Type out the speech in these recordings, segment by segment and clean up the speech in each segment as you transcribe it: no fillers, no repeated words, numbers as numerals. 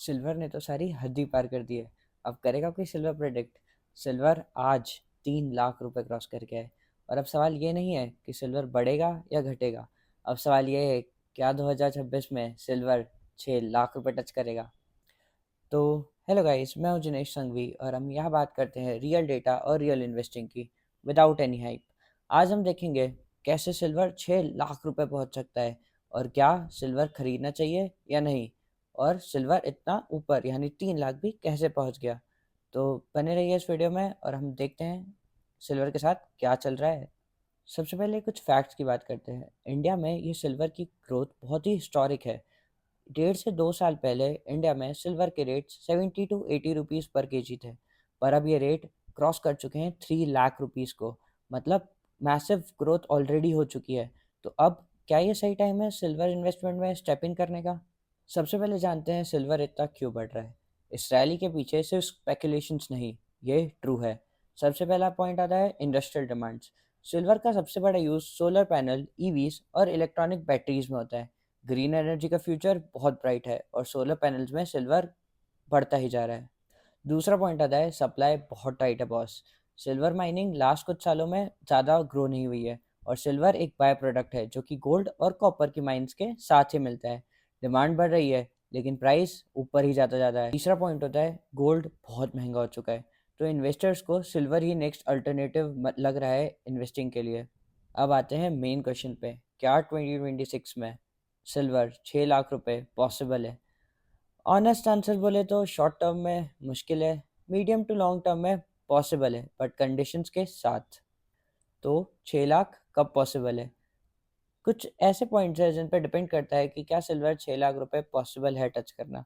Silver ने तो सारी हद ही पार कर दी है। अब करेगा कोई सिल्वर प्रेडिक्ट? सिल्वर आज 3 लाख रुपए क्रॉस करके है। और अब सवाल ये नहीं है कि सिल्वर बढ़ेगा या घटेगा। अब सवाल ये है, क्या 2026 में सिल्वर 6 लाख रुपए टच करेगा? तो हेलो गाइस, मैं हूं जिनेश संघवी और हम यहाँ बात करते हैं रियल डेटा और रियल इन्वेस्टिंग की, विदाउट एनी हाइप। आज हम देखेंगे कैसे सिल्वर 6 लाख रुपए पहुंच सकता है, और क्या सिल्वर खरीदना चाहिए या नहीं, और सिल्वर इतना ऊपर यानी 3 लाख भी कैसे पहुंच गया। तो बने रहिए इस वीडियो में और हम देखते हैं सिल्वर के साथ क्या चल रहा है। सबसे पहले कुछ फैक्ट्स की बात करते हैं। इंडिया में ये सिल्वर की ग्रोथ बहुत ही हिस्टोरिक है। 1.5 से 2 साल पहले इंडिया में सिल्वर के रेट 70 to 80 रुपीज़ पर केजी थे, पर अब ये रेट क्रॉस कर चुके हैं 3 लाख रुपीज़ को। मतलब मैसिव ग्रोथ ऑलरेडी हो चुकी है। तो अब क्या ये सही टाइम है सिल्वर इन्वेस्टमेंट में स्टेप इन करने का? सबसे पहले जानते हैं सिल्वर इतना क्यों बढ़ रहा है। इस रैली के पीछे सिर्फ स्पेकुलेशंस नहीं, ये ट्रू है। सबसे पहला पॉइंट आता है इंडस्ट्रियल डिमांड्स। सिल्वर का सबसे बड़ा यूज़ सोलर पैनल, ईवीज और इलेक्ट्रॉनिक बैटरीज में होता है। ग्रीन एनर्जी का फ्यूचर बहुत ब्राइट है और सोलर पैनल्स में सिल्वर बढ़ता ही जा रहा है। दूसरा पॉइंट आता है सप्लाई बहुत टाइट है बॉस। सिल्वर माइनिंग लास्ट कुछ सालों में ज़्यादा ग्रो नहीं हुई है, और सिल्वर एक बाय प्रोडक्ट है जो कि गोल्ड और कॉपर की माइंस के साथ ही मिलता है। डिमांड बढ़ रही है लेकिन प्राइस ऊपर ही जाता जाता है। तीसरा पॉइंट होता है गोल्ड बहुत महंगा हो चुका है, तो इन्वेस्टर्स को सिल्वर ही नेक्स्ट अल्टरनेटिव लग रहा है इन्वेस्टिंग के लिए। अब आते हैं मेन क्वेश्चन पे, क्या 2026 में सिल्वर 6 लाख रुपए पॉसिबल है? ऑनेस्ट आंसर बोले तो शॉर्ट टर्म में मुश्किल है, मीडियम टू लॉन्ग टर्म में पॉसिबल है, बट कंडीशंस के साथ। तो 6 लाख कब पॉसिबल है? कुछ ऐसे पॉइंट्स हैं जिन पर डिपेंड करता है कि क्या सिल्वर 6 लाख रुपए पॉसिबल है टच करना।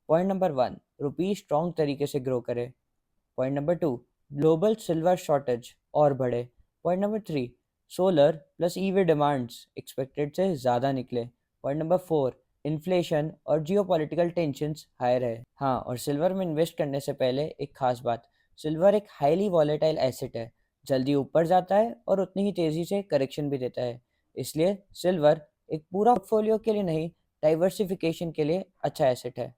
पॉइंट नंबर 1, रुपी स्ट्रॉन्ग तरीके से ग्रो करे। Point number 2, global silver shortage और बढ़े। Point number 3, solar plus EV demands expected से ज़्यादा निकले। पॉइंट नंबर 4, इन्फ्लेशन और जियोपॉलिटिकल टेंशंस हायर है। हाँ, और सिल्वर में इन्वेस्ट करने से पहले एक खास बात, सिल्वर एक हाईली वॉलेटाइल एसेट है। जल्दी ऊपर जाता है और उतनी ही तेज़ी से करेक्शन भी देता है। इसलिए सिल्वर एक पूरा पोर्टफोलियो के लिए नहीं, डाइवर्सिफिकेशन के लिए अच्छा एसेट है।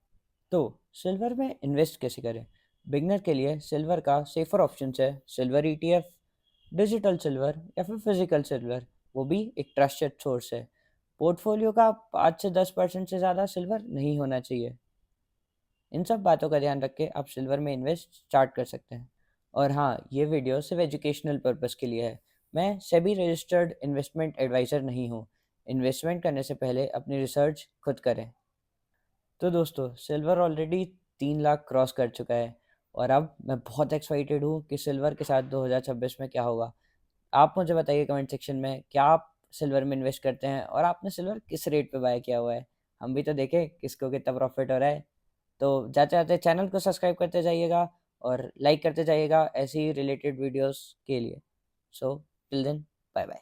तो सिल्वर में इन्वेस्ट कैसे करें? बिगनर के लिए सिल्वर का सेफर ऑप्शन है सिल्वर ईटीएफ, डिजिटल सिल्वर या फिर फिजिकल सिल्वर, वो भी एक ट्रस्टेड सोर्स है। पोर्टफोलियो का 5 से 10% से ज़्यादा सिल्वर नहीं होना चाहिए। इन सब बातों का ध्यान रख के आप सिल्वर में इन्वेस्ट स्टार्ट कर सकते हैं। और हाँ, ये वीडियो सिर्फ एजुकेशनल पर्पज़ के लिए है। मैं सेबी रजिस्टर्ड इन्वेस्टमेंट एडवाइज़र नहीं हूँ। इन्वेस्टमेंट करने से पहले अपनी रिसर्च खुद करें। तो दोस्तों, सिल्वर ऑलरेडी 3 लाख क्रॉस कर चुका है, और अब मैं बहुत एक्साइटेड हूँ कि सिल्वर के साथ 2026 में क्या होगा। आप मुझे बताइए कमेंट सेक्शन में, क्या आप सिल्वर में इन्वेस्ट करते हैं और आपने सिल्वर किस रेट पे बाय किया हुआ है? हम भी तो देखें किसको कितना प्रॉफिट हो रहा है। तो जाते जाते चैनल को सब्सक्राइब करते जाइएगा और लाइक करते जाइएगा ऐसी ही रिलेटेड वीडियोस के लिए। So till then, bye bye.